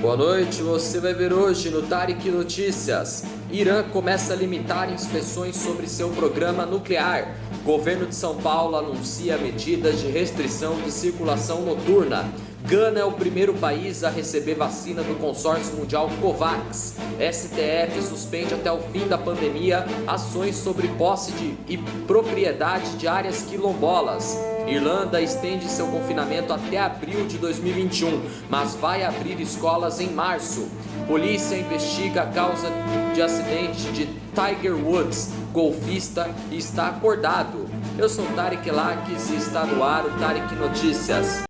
Boa noite, você vai ver hoje no Tarek Notícias. Irã começa a limitar inspeções sobre seu programa nuclear. Governo de São Paulo anuncia medidas de restrição de circulação noturna. Gana é o primeiro país a receber vacina do consórcio mundial COVAX. STF suspende até o fim da pandemia ações sobre posse e propriedade de áreas quilombolas. Irlanda estende seu confinamento até abril de 2021, mas vai abrir escolas em março. Polícia investiga a causa de acidente de Tiger Woods, golfista, e está acordado. Eu sou Tarek Lakes e está no ar o Tarek Notícias.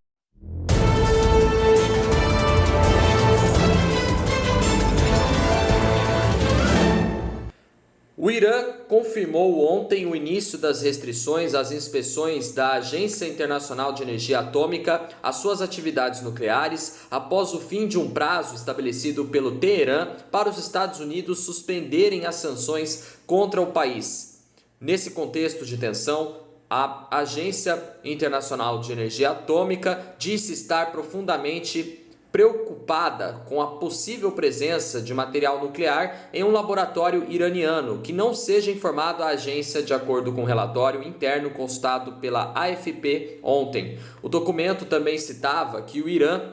O Irã confirmou ontem o início das restrições às inspeções da Agência Internacional de Energia Atômica às suas atividades nucleares após o fim de um prazo estabelecido pelo Teherã para os Estados Unidos suspenderem as sanções contra o país. Nesse contexto de tensão, a Agência Internacional de Energia Atômica disse estar profundamente preocupada com a possível presença de material nuclear em um laboratório iraniano que não seja informado à agência, de acordo com um relatório interno consultado pela AFP ontem. O documento também citava que o Irã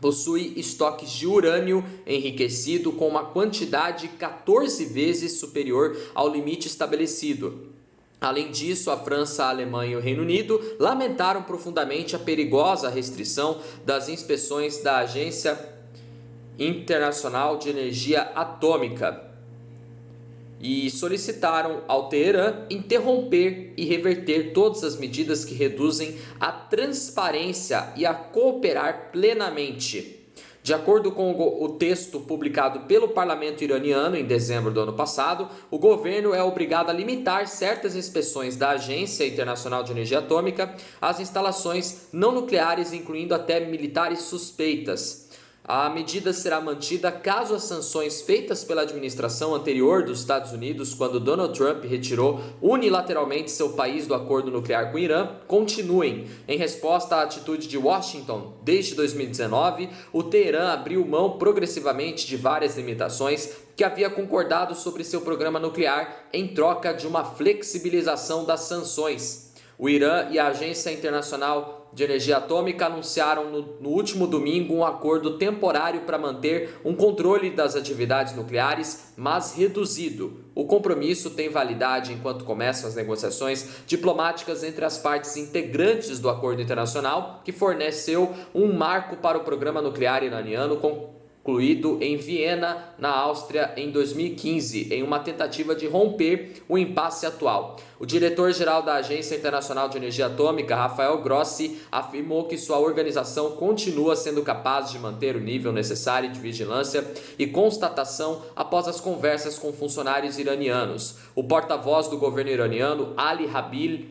possui estoques de urânio enriquecido com uma quantidade 14 vezes superior ao limite estabelecido. Além disso, a França, a Alemanha e o Reino Unido lamentaram profundamente a perigosa restrição das inspeções da Agência Internacional de Energia Atômica e solicitaram ao Teherã interromper e reverter todas as medidas que reduzem a transparência e a cooperar plenamente. De acordo com o texto publicado pelo parlamento iraniano em dezembro do ano passado, o governo é obrigado a limitar certas inspeções da Agência Internacional de Energia Atômica às instalações não nucleares, incluindo até militares suspeitas. A medida será mantida caso as sanções feitas pela administração anterior dos Estados Unidos, quando Donald Trump retirou unilateralmente seu país do acordo nuclear com o Irã, continuem. Em resposta à atitude de Washington, desde 2019, o Teherã abriu mão progressivamente de várias limitações que havia concordado sobre seu programa nuclear em troca de uma flexibilização das sanções. O Irã e a Agência Internacional de Energia Atômica anunciaram no último domingo um acordo temporário para manter um controle das atividades nucleares, mas reduzido. O compromisso tem validade enquanto começam as negociações diplomáticas entre as partes integrantes do acordo internacional, que forneceu um marco para o programa nuclear iraniano concluído em Viena, na Áustria, em 2015, em uma tentativa de romper o impasse atual. O diretor-geral da Agência Internacional de Energia Atômica, Rafael Grossi, afirmou que sua organização continua sendo capaz de manter o nível necessário de vigilância e constatação após as conversas com funcionários iranianos. O porta-voz do governo iraniano, Ali Habil,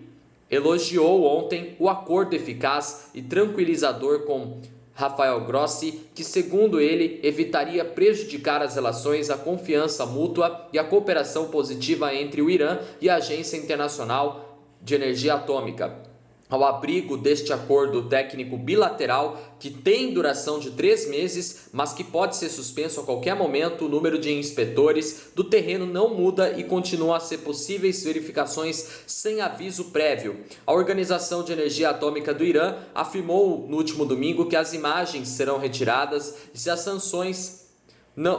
elogiou ontem o acordo eficaz e tranquilizador com Rafael Grossi, que segundo ele evitaria prejudicar as relações, a confiança mútua e a cooperação positiva entre o Irã e a Agência Internacional de Energia Atômica. Ao abrigo deste acordo técnico bilateral, que tem duração de 3 meses, mas que pode ser suspenso a qualquer momento, o número de inspetores do terreno não muda e continuam a ser possíveis verificações sem aviso prévio. A Organização de Energia Atômica do Irã afirmou no último domingo que as imagens serão retiradas se as sanções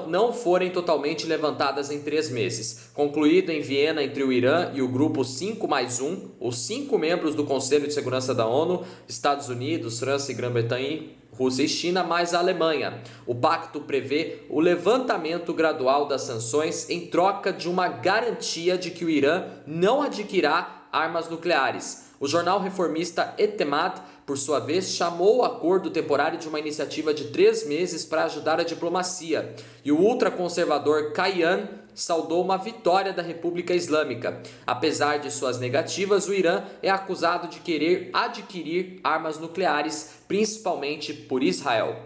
não forem totalmente levantadas em 3 meses. Concluído em Viena entre o Irã e o grupo 5+1, os 5 membros do Conselho de Segurança da ONU, Estados Unidos, França e Grã-Bretanha, Rússia e China, mais a Alemanha. O pacto prevê o levantamento gradual das sanções em troca de uma garantia de que o Irã não adquirirá armas nucleares. O jornal reformista Etemad, por sua vez, chamou o acordo temporário de uma iniciativa de 3 meses para ajudar a diplomacia, e o ultraconservador Kayhan saudou uma vitória da República Islâmica. Apesar de suas negativas, o Irã é acusado de querer adquirir armas nucleares, principalmente por Israel.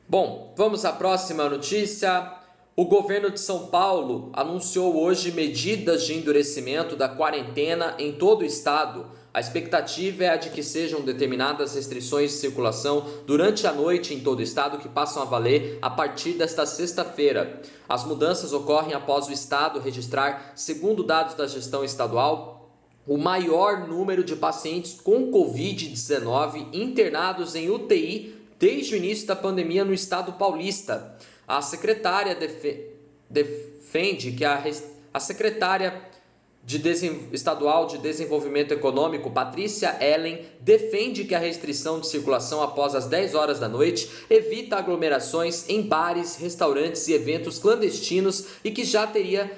Bom, vamos à próxima notícia. O governo de São Paulo anunciou hoje medidas de endurecimento da quarentena em todo o estado. A expectativa é a de que sejam determinadas restrições de circulação durante a noite em todo o estado, que passam a valer a partir desta sexta-feira. As mudanças ocorrem após o estado registrar, segundo dados da gestão estadual, o maior número de pacientes com Covid-19 internados em UTI desde o início da pandemia no estado paulista. A secretária defende que a secretária estadual de Desenvolvimento Econômico, Patrícia Ellen, defende que a restrição de circulação após as 10 horas da noite evita aglomerações em bares, restaurantes e eventos clandestinos e que já teria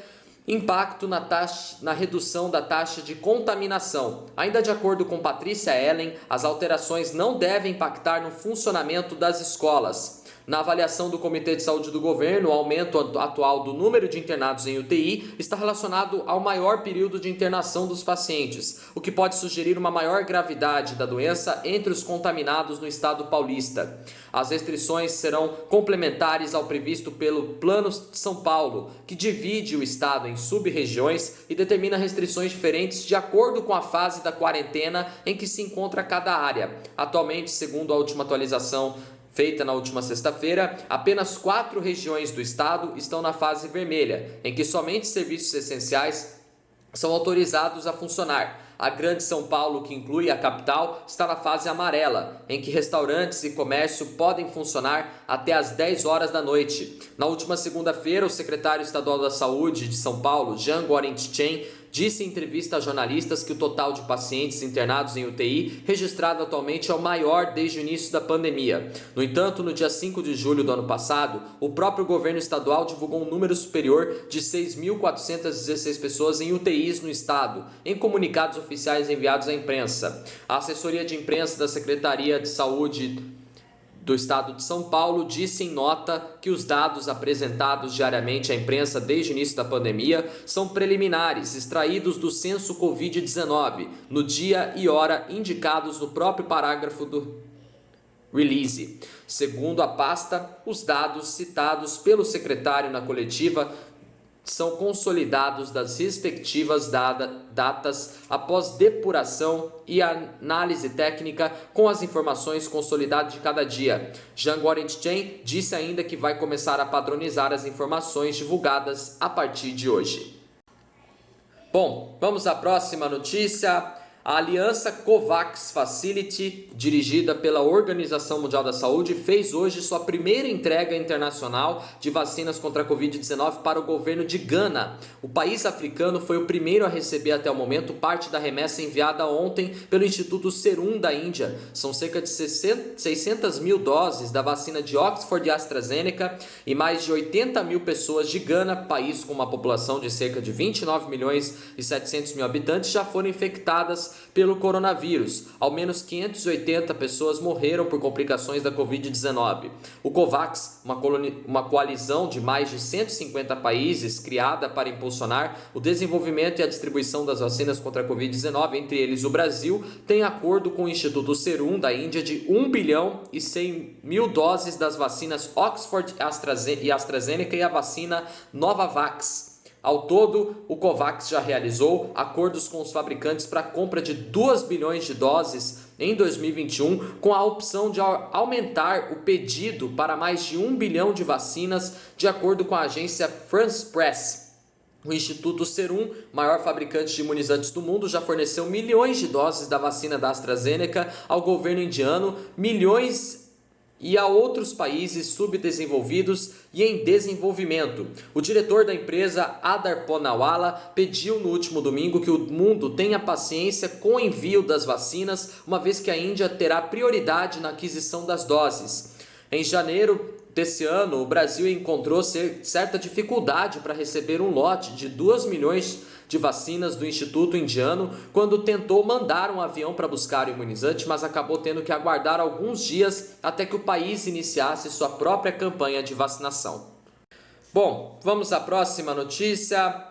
impacto na redução da taxa de contaminação. Ainda de acordo com Patrícia Ellen, as alterações não devem impactar no funcionamento das escolas. Na avaliação do Comitê de Saúde do Governo, o aumento atual do número de internados em UTI está relacionado ao maior período de internação dos pacientes, o que pode sugerir uma maior gravidade da doença entre os contaminados no estado paulista. As restrições serão complementares ao previsto pelo Plano de São Paulo, que divide o estado em sub-regiões e determina restrições diferentes de acordo com a fase da quarentena em que se encontra cada área. Atualmente, segundo a última atualização feita na última sexta-feira, apenas 4 regiões do estado estão na fase vermelha, em que somente serviços essenciais são autorizados a funcionar. A Grande São Paulo, que inclui a capital, está na fase amarela, em que restaurantes e comércio podem funcionar até às 10 horas da noite. Na última segunda-feira, o secretário estadual da Saúde de São Paulo, Jean Guarentichen, disse em entrevista a jornalistas que o total de pacientes internados em UTI registrado atualmente é o maior desde o início da pandemia. No entanto, no dia 5 de julho do ano passado, o próprio governo estadual divulgou um número superior de 6.416 pessoas em UTIs no estado, em comunicados oficiais enviados à imprensa. A assessoria de imprensa da Secretaria de Saúde do Estado de São Paulo disse em nota que os dados apresentados diariamente à imprensa desde o início da pandemia são preliminares, extraídos do censo Covid-19, no dia e hora indicados no próprio parágrafo do release. Segundo a pasta, os dados citados pelo secretário na coletiva são consolidados das respectivas datas após depuração e análise técnica com as informações consolidadas de cada dia. Jean Guarentichen disse ainda que vai começar a padronizar as informações divulgadas a partir de hoje. Bom, vamos à próxima notícia. A aliança COVAX Facility, dirigida pela Organização Mundial da Saúde, fez hoje sua primeira entrega internacional de vacinas contra a Covid-19 para o governo de Gana. O país africano foi o primeiro a receber até o momento parte da remessa enviada ontem pelo Instituto Serum da Índia. São cerca de 600 mil doses da vacina de Oxford e AstraZeneca e mais de 80 mil pessoas de Gana, país com uma população de cerca de 29 milhões e 700 mil habitantes, já foram infectadas pelo coronavírus. Ao menos 580 pessoas morreram por complicações da Covid-19. O COVAX, uma coalizão de mais de 150 países criada para impulsionar o desenvolvimento e a distribuição das vacinas contra a Covid-19, entre eles o Brasil, tem acordo com o Instituto Serum da Índia de 1 bilhão e 100 mil doses das vacinas Oxford e AstraZeneca e a vacina Novavax. Ao todo, o COVAX já realizou acordos com os fabricantes para a compra de 2 bilhões de doses em 2021, com a opção de aumentar o pedido para mais de 1 bilhão de vacinas, de acordo com a agência France Press. O Instituto Serum, maior fabricante de imunizantes do mundo, já forneceu milhões de doses da vacina da AstraZeneca ao governo indiano, milhões e a outros países subdesenvolvidos e em desenvolvimento. O diretor da empresa, Adar Poonawala, pediu no último domingo que o mundo tenha paciência com o envio das vacinas, uma vez que a Índia terá prioridade na aquisição das doses. Em janeiro desse ano, o Brasil encontrou certa dificuldade para receber um lote de 2 milhões de vacinas do Instituto Indiano quando tentou mandar um avião para buscar o imunizante, mas acabou tendo que aguardar alguns dias até que o país iniciasse sua própria campanha de vacinação. Bom, vamos à próxima notícia.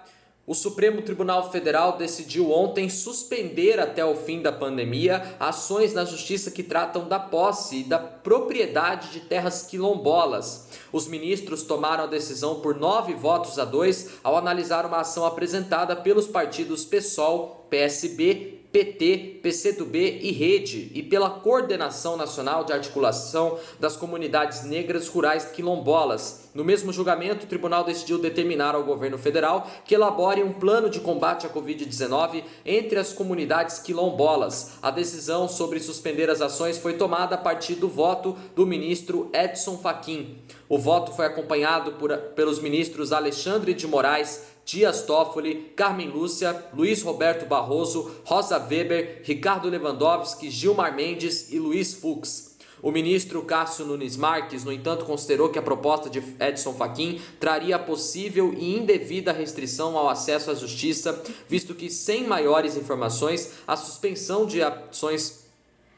O Supremo Tribunal Federal decidiu ontem suspender até o fim da pandemia ações na justiça que tratam da posse e da propriedade de terras quilombolas. Os ministros tomaram a decisão por 9 votos a 2 ao analisar uma ação apresentada pelos partidos PSOL, PSB, PT, PCdoB e Rede e pela Coordenação Nacional de Articulação das Comunidades Negras Rurais Quilombolas. No mesmo julgamento, o tribunal decidiu determinar ao governo federal que elabore um plano de combate à Covid-19 entre as comunidades quilombolas. A decisão sobre suspender as ações foi tomada a partir do voto do ministro Edson Fachin. O voto foi acompanhado pelos ministros Alexandre de Moraes, Dias Toffoli, Carmen Lúcia, Luiz Roberto Barroso, Rosa Weber, Ricardo Lewandowski, Gilmar Mendes e Luiz Fux. O ministro Cássio Nunes Marques, no entanto, considerou que a proposta de Edson Fachin traria possível e indevida restrição ao acesso à justiça, visto que, sem maiores informações, a suspensão de ações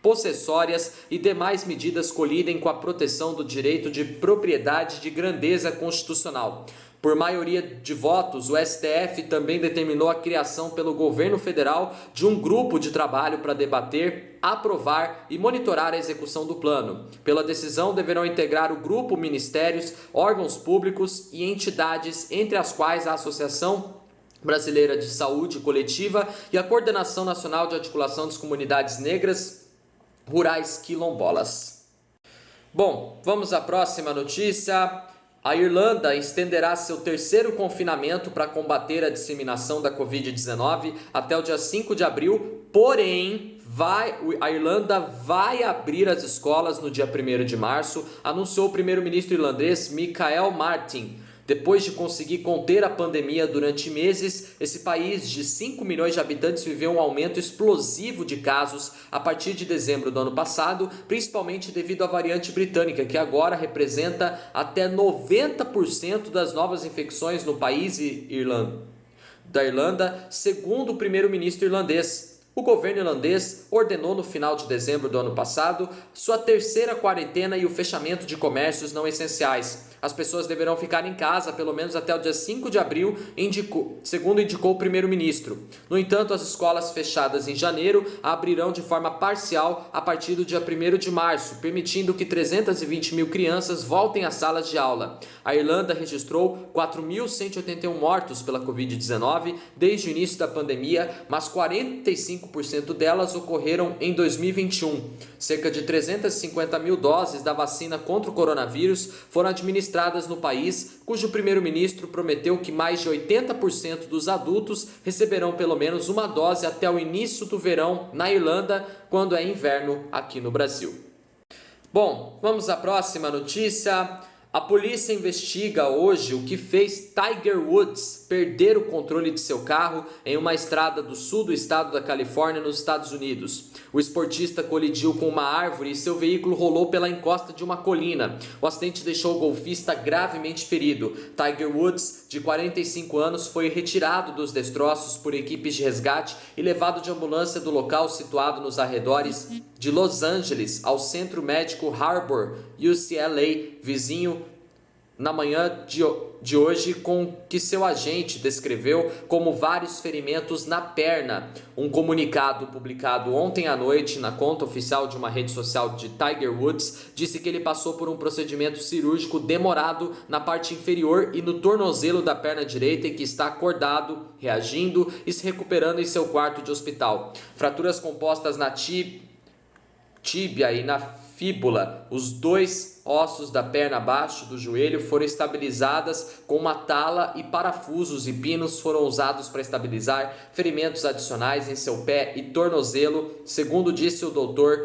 possessórias e demais medidas colidem com a proteção do direito de propriedade de grandeza constitucional. Por maioria de votos, o STF também determinou a criação pelo governo federal de um grupo de trabalho para debater, aprovar e monitorar a execução do plano. Pela decisão, deverão integrar o grupo ministérios, órgãos públicos e entidades, entre as quais a Associação Brasileira de Saúde Coletiva e a Coordenação Nacional de Articulação das Comunidades Negras Rurais Quilombolas. Bom, vamos à próxima notícia. A Irlanda estenderá seu terceiro confinamento para combater a disseminação da Covid-19 até o dia 5 de abril, porém, a Irlanda vai abrir as escolas no dia 1º de março, anunciou o primeiro-ministro irlandês Michael Martin. Depois de conseguir conter a pandemia durante meses, esse país de 5 milhões de habitantes viveu um aumento explosivo de casos a partir de dezembro do ano passado, principalmente devido à variante britânica, que agora representa até 90% das novas infecções no país da Irlanda, segundo o primeiro-ministro irlandês. O governo irlandês ordenou no final de dezembro do ano passado sua terceira quarentena e o fechamento de comércios não essenciais. As pessoas deverão ficar em casa pelo menos até o dia 5 de abril, segundo indicou o primeiro-ministro. No entanto, as escolas fechadas em janeiro abrirão de forma parcial a partir do dia 1º de março, permitindo que 320 mil crianças voltem às salas de aula. A Irlanda registrou 4.181 mortos pela Covid-19 desde o início da pandemia, mas 45% delas ocorreram em 2021. Cerca de 350 mil doses da vacina contra o coronavírus foram administradas no país, cujo primeiro-ministro prometeu que mais de 80% dos adultos receberão pelo menos uma dose até o início do verão na Irlanda, quando é inverno aqui no Brasil. Bom, vamos à próxima notícia. A polícia investiga hoje o que fez Tiger Woods perder o controle de seu carro em uma estrada do sul do estado da Califórnia, nos Estados Unidos. O esportista colidiu com uma árvore e seu veículo rolou pela encosta de uma colina. O acidente deixou o golfista gravemente ferido. Tiger Woods, de 45 anos, foi retirado dos destroços por equipes de resgate e levado de ambulância do local situado nos arredores de Los Angeles ao Centro Médico Harbor UCLA, vizinho, na manhã de hoje, com que seu agente descreveu como vários ferimentos na perna. Um comunicado publicado ontem à noite na conta oficial de uma rede social de Tiger Woods disse que ele passou por um procedimento cirúrgico demorado na parte inferior e no tornozelo da perna direita e que está acordado, reagindo e se recuperando em seu quarto de hospital. Fraturas compostas na tíbia e na fíbula, os dois ossos da perna abaixo do joelho, foram estabilizadas com uma tala e parafusos e pinos foram usados para estabilizar ferimentos adicionais em seu pé e tornozelo, segundo disse o Dr.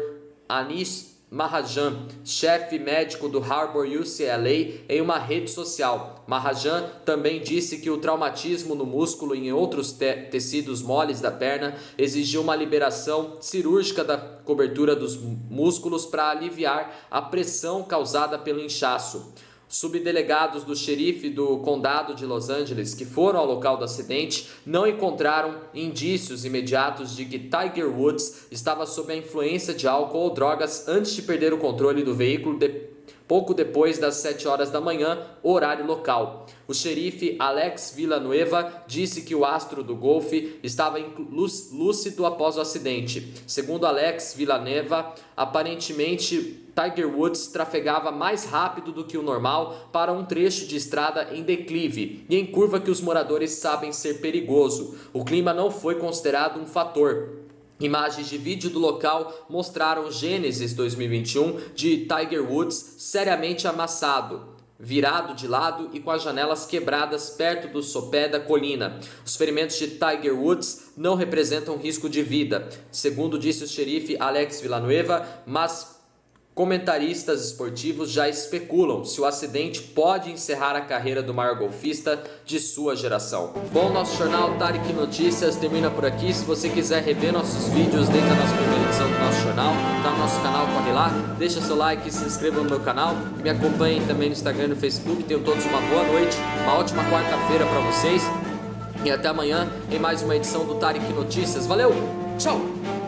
Anish Mahajan, chefe médico do Harbor UCLA, em uma rede social. Mahajan também disse que o traumatismo no músculo e em outros tecidos moles da perna exigiu uma liberação cirúrgica da cobertura dos músculos para aliviar a pressão causada pelo inchaço. Subdelegados do xerife do condado de Los Angeles que foram ao local do acidente não encontraram indícios imediatos de que Tiger Woods estava sob a influência de álcool ou drogas antes de perder o controle do veículo pouco depois das 7 horas da manhã, horário local. O xerife Alex Villanueva disse que o astro do golfe estava lúcido após o acidente. Segundo Alex Villanueva, aparentemente Tiger Woods trafegava mais rápido do que o normal para um trecho de estrada em declive e em curva que os moradores sabem ser perigoso. O clima não foi considerado um fator. Imagens de vídeo do local mostraram Gênesis 2021 de Tiger Woods seriamente amassado, virado de lado e com as janelas quebradas perto do sopé da colina. Os ferimentos de Tiger Woods não representam risco de vida, segundo disse o xerife Alex Villanueva, mas comentaristas esportivos já especulam se o acidente pode encerrar a carreira do maior golfista de sua geração. Bom, nosso jornal Tarek Notícias termina por aqui. Se você quiser rever nossos vídeos desde a nossa primeira edição do nosso jornal, tá no nosso canal, corre lá, deixa seu like, se inscreva no meu canal, me acompanhem também no Instagram e no Facebook. Tenham todos uma boa noite, uma ótima quarta-feira para vocês e até amanhã em mais uma edição do Tarek Notícias. Valeu, tchau!